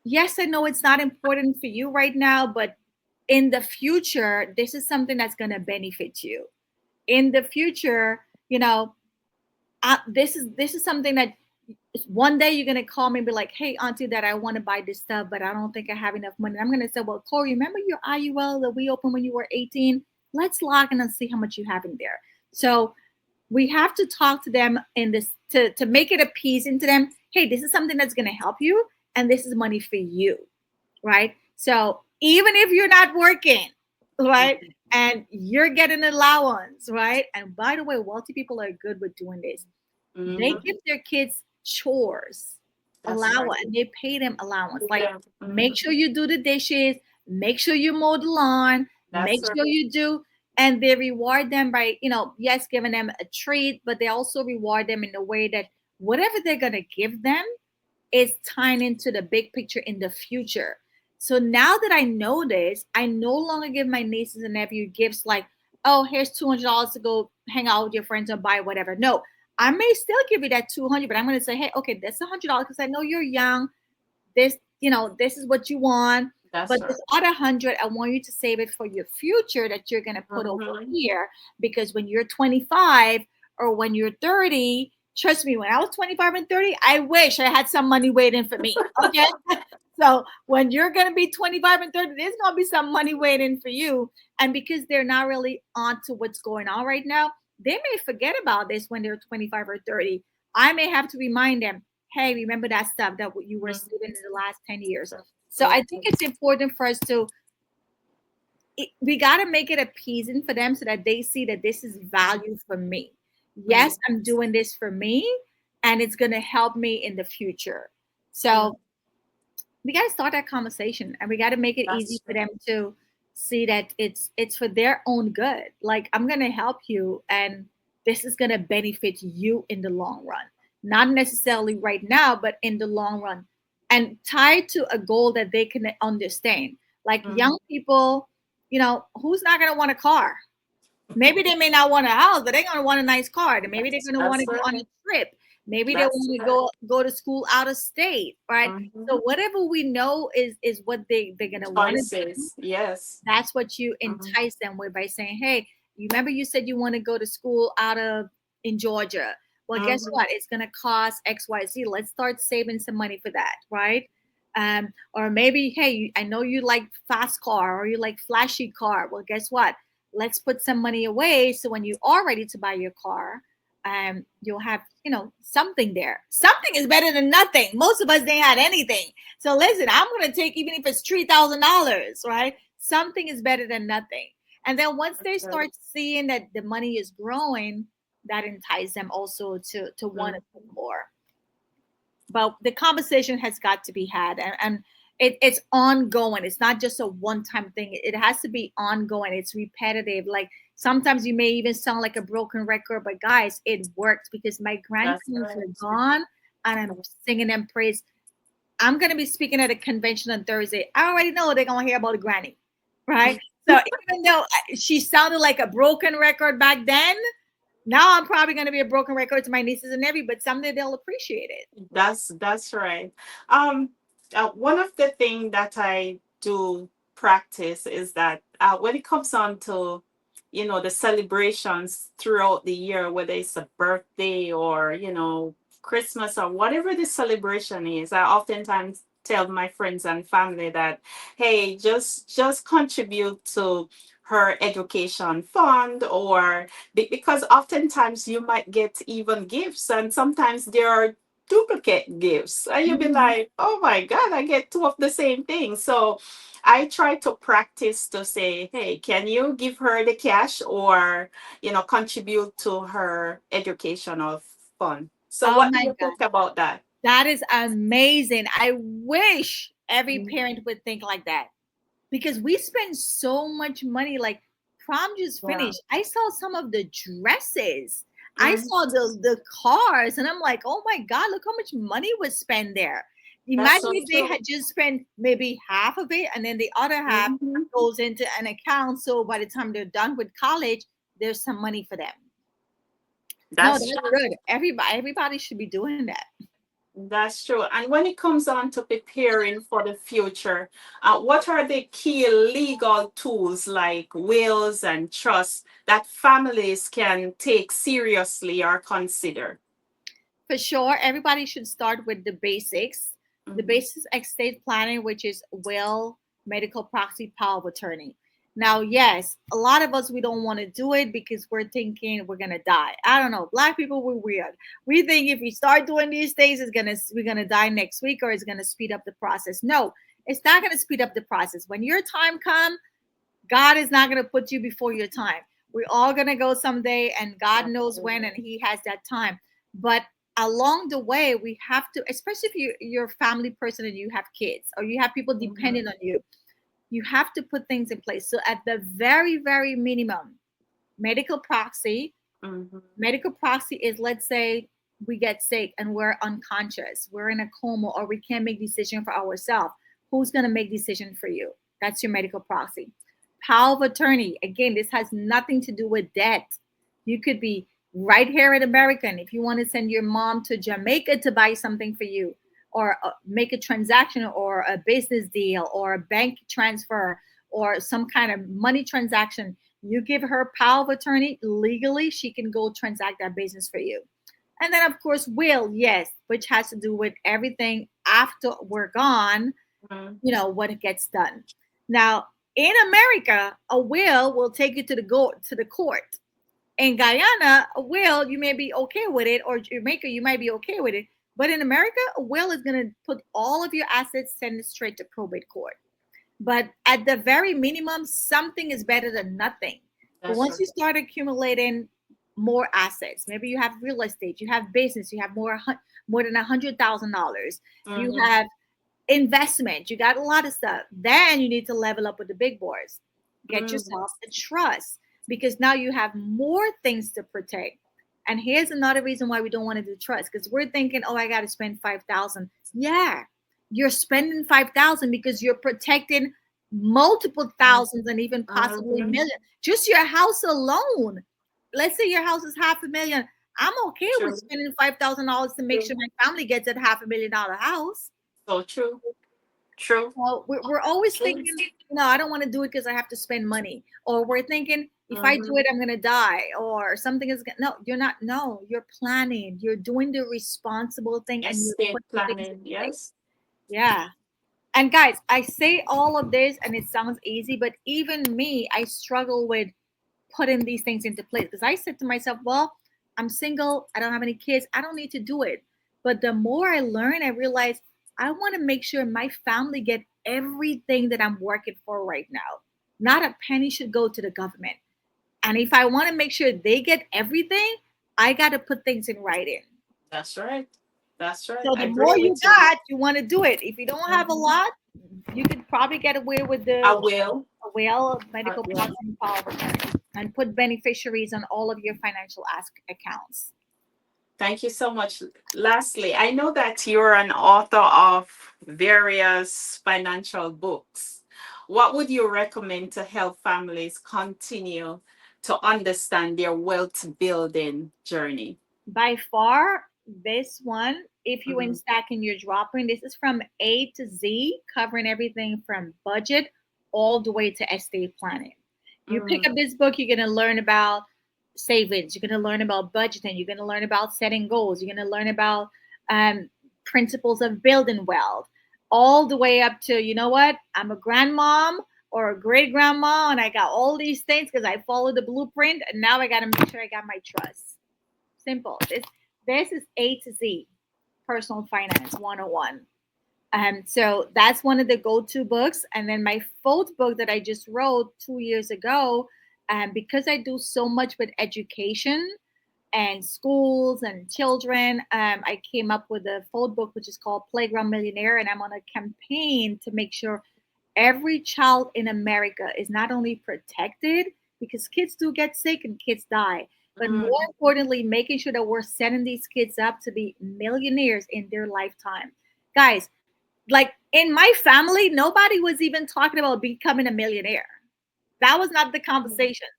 yes, I know it's not important for you right now, but in the future, this is something that's gonna benefit you. In the future, this is something that one day you're gonna call me and be like, "Hey, auntie, that I want to buy this stuff, but I don't think I have enough money." I'm gonna say, "Well, Corey, remember your IUL that we opened when you were 18? Let's log in and see how much you have in there." So we have to talk to them in this to make it appeasing to them. Hey, this is something that's gonna help you, and this is money for you, right? So even if you're not working, right, and you're getting allowance, right? And by the way, wealthy people are good with doing this. They Mm-hmm. give their kids chores, That's allowance, right. and they pay them allowance. Like, Yeah. make Mm-hmm. sure you do the dishes, make sure you mow the lawn, make That's right. sure you do. And they reward them by, yes, giving them a treat, but they also reward them in a way that whatever they're going to give them is tying into the big picture in the future. So now that I know this, I no longer give my nieces and nephews gifts like, oh, here's $200 to go hang out with your friends or buy whatever. No, I may still give you that 200, but I'm going to say, hey, okay, that's $100 because I know you're young. This is what you want. That's But right. this other 100, I want you to save it for your future that you're going to put over Mm-hmm. here. Because when you're 25 or when you're 30, trust me, when I was 25 and 30, I wish I had some money waiting for me. Okay. So when you're going to be 25 and 30, there's going to be some money waiting for you. And because they're not really on to what's going on right now, they may forget about this when they're 25 or 30. I may have to remind them, hey, remember that stuff that you were Mm-hmm. saving in the last 10 years. That's So so I think cool. it's important for us to, we got to make it appeasing for them so that they see that this is value for me. Yes, I'm Yes. doing this for me, and it's going to help me in the future. Mm, So we got to start that conversation, and we got to make it easy that's for right. them to see that it's for their own good. Like, I'm going to help you, and this is going to benefit you in the long run, not necessarily right now, but in the long run, and tied to a goal that they can understand. Like, Mm-hmm. young people, who's not going to want a car? Maybe they may not want a house, but they're gonna want a nice car. And maybe they're gonna want to That's go on a right. trip. Maybe they That's want to right. go to school out of state, right? Mm-hmm. So whatever we know is what they're gonna want to do. Choices. Yes. That's what you Mm-hmm. entice them with by saying, "Hey, you remember you said you want to go to school out of in Georgia? Well, guess Mm-hmm. what? It's gonna cost XYZ. Let's start saving some money for that, right?" Or maybe, hey, I know you like fast car or you like flashy car. Well, guess what? Let's put some money away so when you are ready to buy your car, you'll have something there. Something is better than nothing. Most of us ain't had anything. So listen, I'm gonna take even if it's $3,000, right? Something is better than nothing. And then once they That's right. start seeing that the money is growing, that entices them also to want to put Mm-hmm. more. But the conversation has got to be had, and it's ongoing. It's not just a one-time thing. It has to be ongoing. It's repetitive. Like, sometimes you may even sound like a broken record, but guys, it works because my That's grandparents right. are gone and I'm singing them praise. I'm going to be speaking at a convention on Thursday. I already know they're going to hear about a granny, right? So even though she sounded like a broken record back then, now I'm probably going to be a broken record to my nieces and nephews, but someday they'll appreciate it. That's right. Um, one of the things that I do practice is that when it comes on to, the celebrations throughout the year, whether it's a birthday or Christmas or whatever the celebration is, I oftentimes tell my friends and family that, hey, just contribute to her education fund, or because oftentimes you might get even gifts, and sometimes there are duplicate gifts, and you'll be Mhm. like, oh my god, I get two of the same thing. So I try to practice to say, hey, can you give her the cash, or contribute to her educational fund. So Oh what do my you God. think about that? That is amazing. I wish every Mhm. parent would think like that, because we spend so much money. Like, prom just Yeah. finished. I saw some of the dresses. I Mhm. saw the cars, and I'm like, oh my God, look how much money was spent there. That's Imagine so if they true. had just spent maybe half of it, and then the other half Mhm. goes into an account. So by the time they're done with college, there's some money for them. No, That's that's true. good. Everybody should be doing that. That's true. And when it comes on to preparing for the future, what are the key legal tools like wills and trusts that families can take seriously or consider? For sure, everybody should start with the basics. The Mhm. basics estate planning, which is will, medical proxy, power of attorney. Now, yes, a lot of us we don't want to do it because we're thinking we're gonna die. I don't know. Black people, we're weird. We think if we start doing these things, we're gonna die next week, or it's gonna speed up the process. No, it's not gonna speed up the process. When your time comes, God is not gonna put you before your time. We're all gonna go someday, and God knows when, and Absolutely. He has that time. But along the way, we have to, especially if you're a family person and you have kids or you have people Mhm. dependent on you, you have to put things in place. So at the very, very minimum, medical proxy. Mhm. Medical proxy is, let's say we get sick and we're unconscious, we're in a coma, or we can't make decision for ourselves. Who's going to make decision for you? That's your medical proxy. Power of attorney. Again, this has nothing to do with debt. You could be right here in America, and if you want to send your mom to Jamaica to buy something for you, or make a transaction, or a business deal, or a bank transfer, or some kind of money transaction, you give her power of attorney legally, she can go transact that business for you. And then, of course, will, yes, which has to do with everything after we're gone, Mhm. what gets done. Now, in America, a will take you to the court. In Guyana, a will, you may be okay with it, or Jamaica, you might be okay with it. But in America, a will is going to put all of your assets, send it straight to probate court. But at the very minimum, something is better than nothing. But That's once true. you start accumulating more assets, maybe you have real estate, you have business, you have more than $100,000, you Mhm. have investment, you got a lot of stuff. Then you need to level up with the big boys. Get Mhm. yourself a trust, because now you have more things to protect. And here's another reason why we don't want to do trust, because we're thinking, oh, I got to spend 5,000. Yeah, you're spending 5,000 because you're protecting multiple thousands and even possibly Mhm. millions. Just your house alone. Let's say your house is 500,000. I'm okay with True. spending $5,000 to make True. sure my family gets that $500,000 house. So true. True. Well, we're always True. thinking, no, I don't want to do it because I have to spend money. Or we're thinking, if I do Mhm. it, I'm going to die. Or something is going to, no, you're not. No, you're planning. You're doing the responsible thing, and you're Estate putting things in planning. place. Yes. Yeah. And guys, I say all of this and it sounds easy, but even me, I struggle with putting these things into place, because I said to myself, well, I'm single, I don't have any kids, I don't need to do it. But the more I learn, I realize I want to make sure my family get everything that I'm working for right now. Not a penny should go to the government. And if I want to make sure they get everything, I got to put things in writing. That's right. That's right. So I the agree more you with you. got, you want to do it. If you don't have a Mhm. lot, you could probably get away with I the will. whale of medical Yeah. policy and power of attorney, and put beneficiaries on all of your financial accounts. Thank you so much. Lastly, I know that you're an author of various financial books. What would you recommend to help families continue to understand their wealth building journey? By far, this one, if you in Mhm. stack and you're dropping, this is from A to Z, covering everything from budget all the way to estate planning. You pick Mhm. up this book, you're going to learn about savings, you're going to learn about budgeting, you're going to learn about setting goals, you're going to learn about um, principles of building wealth. all the way up to, you know what, I'm a grandmom or a great grandma, and I got all these things because I followed the blueprint, and now I got to make sure I got my trust. Simple. This is A to Z, personal finance 101. So that's one of the go-to books. And then my fourth book that I just wrote 2 years ago, because I do so much with education and schools and children, I came up with a fourth book, which is called Playground Millionaire. And I'm on a campaign to make sure every child in America is not only protected, because kids do get sick and kids die, but more Mm. importantly, making sure that we're setting these kids up to be millionaires in their lifetime. Guys, like in my family, nobody was even talking about becoming a millionaire. That was not the conversation,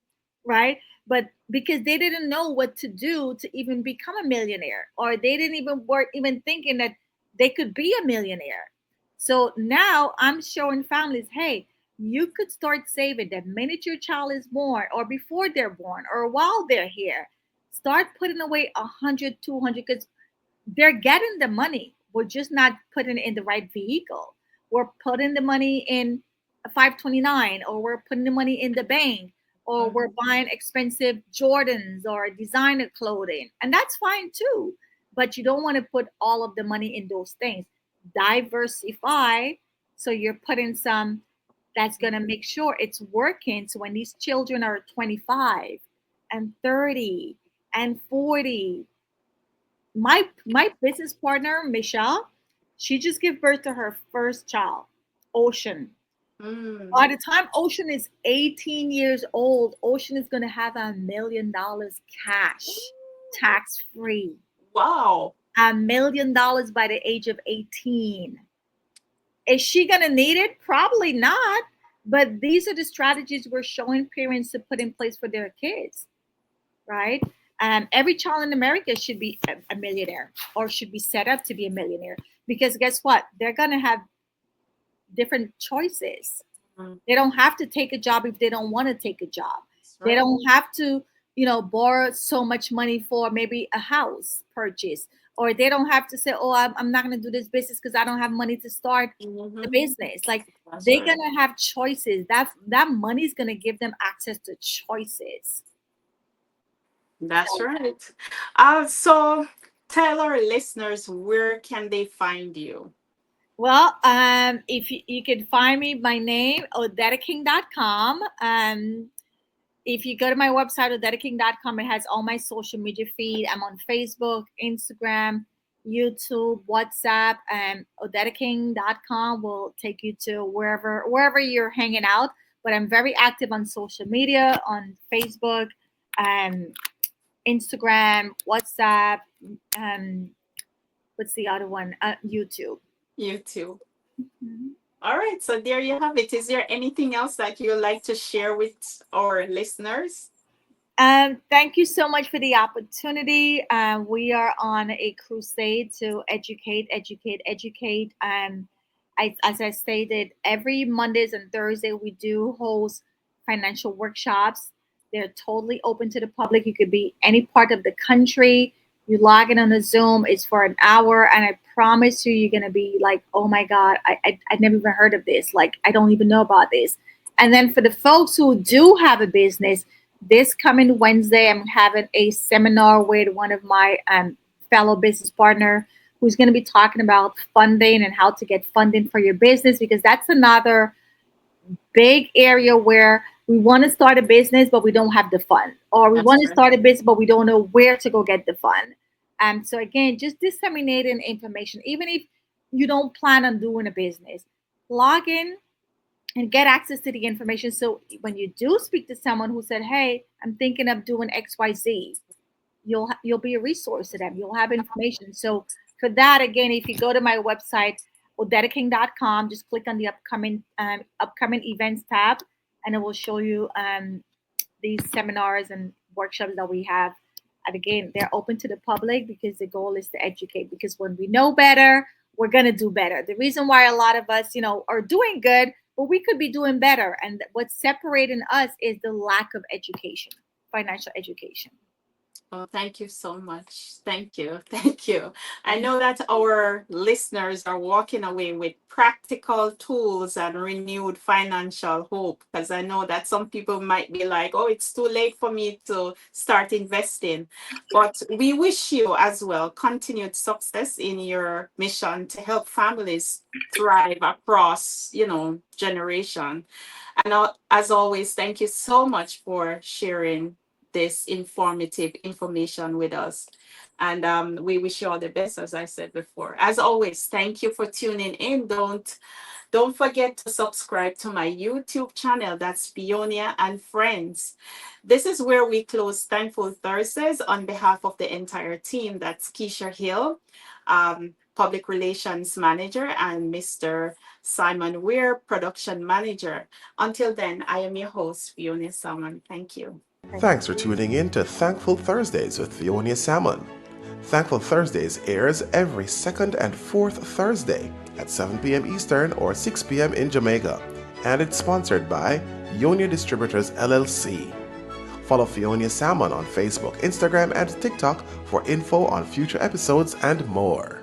right? But because they didn't know what to do to even become a millionaire, or they didn't even work even thinking that they could be a millionaire. So now I'm showing families, hey, you could start saving the minute your child is born, or before they're born, or while they're here. Start putting away 100, 200, because they're getting the money. We're just not putting it in the right vehicle. We're putting the money in a 529, or we're putting the money in the bank, or we're Mhm. buying expensive Jordans or designer clothing. And that's fine too. But you don't want to put all of the money in those things. Diversify. So you're putting some that's going to make sure it's working. So when these children are 25 and 30 and 40, my business partner Michelle, she just gave birth to her first child, Ocean. Mm. By the time Ocean is 18 years old, Ocean is going to have $1 million cash, tax free. Wow. $1 million by the age of 18. Is she going to need it? Probably not. But these are the strategies we're showing parents to put in place for their kids, right? Every child in America should be a millionaire, or should be set up to be a millionaire, because guess what? They're going to have different choices. Mm. They don't have to take a job if they don't want to take a job. That's They right. don't have to, borrow so much money for maybe a house purchase, or they don't have to say, "Oh, I'm not going to do this business because I don't have money to start the Mhm. business." Like, That's they're right. gonna have choices. That money is gonna give them access to choices. That's So, right. So tell our listeners, where can they find you? well, if you can find me, my name, odettaking.com. If you go to my website, odettaking.com, it has all my social media feed. I'm on Facebook, Instagram, YouTube, WhatsApp, and odettaking.com will take you to wherever you're hanging out. But I'm very active on social media, on Facebook, um, Instagram, WhatsApp, um, what's the other one? YouTube. You too. Mhm. All right. So there you have it. Is there anything else that you would like to share with our listeners? Thank you so much for the opportunity. We are on a crusade to educate, educate, educate. As I stated, every Mondays and Thursday we do host financial workshops. They're totally open to the public. You could be any part of the country. You log in on a Zoom. It's for an hour, and I promise you, you're gonna be like, "Oh my God, I never even heard of this. Like, I don't even know about this." And then for the folks who do have a business, this coming Wednesday, I'm having a seminar with one of my fellow business partner, who's going to be talking about funding and how to get funding for your business, because that's another big area where we want to start a business but we don't have the fund, or we want That's to right. start a business but we don't know where to go get the fund. So again, just disseminating information, even if you don't plan on doing a business, log in and get access to the information. So when you do speak to someone who said, "Hey, I'm thinking of doing XYZ," you'll be a resource to them. You'll have information. So for that, again, if you go to my website, odettaking.com, just click on the upcoming events tab, and it will show you these seminars and workshops that we have. And again, they're open to the public because the goal is to educate. Because when we know better, we're gonna do better. The reason why a lot of us, are doing good, but we could be doing better. And what's separating us is the lack of education, financial education. Oh, thank you so much. Thank you. Thank you. I know that our listeners are walking away with practical tools and renewed financial hope, because I know that some people might be like, oh, it's too late for me to start investing. But we wish you as well continued success in your mission to help families thrive across, generation. And as always, thank you so much for sharing this informative information with us. And we wish you all the best, as I said before. As always, thank you for tuning in. Don't forget to subscribe to my YouTube channel. That's Fionia and Friends. This is where we close Thankful Thursdays on behalf of the entire team. That's Keisha Hill, Public Relations Manager, and Mr. Simon Weir, Production Manager. Until then, I am your host, Fionia Salmon. Thank you. Thanks for tuning in to Thankful Thursdays with Theonia Salmon. Thankful Thursdays airs every second and fourth Thursday at 7 p.m. Eastern or 6 p.m. in Jamaica, and it's sponsored by Ionia Distributors LLC. Follow Fionia Salmon on Facebook, Instagram, and TikTok for info on future episodes and more.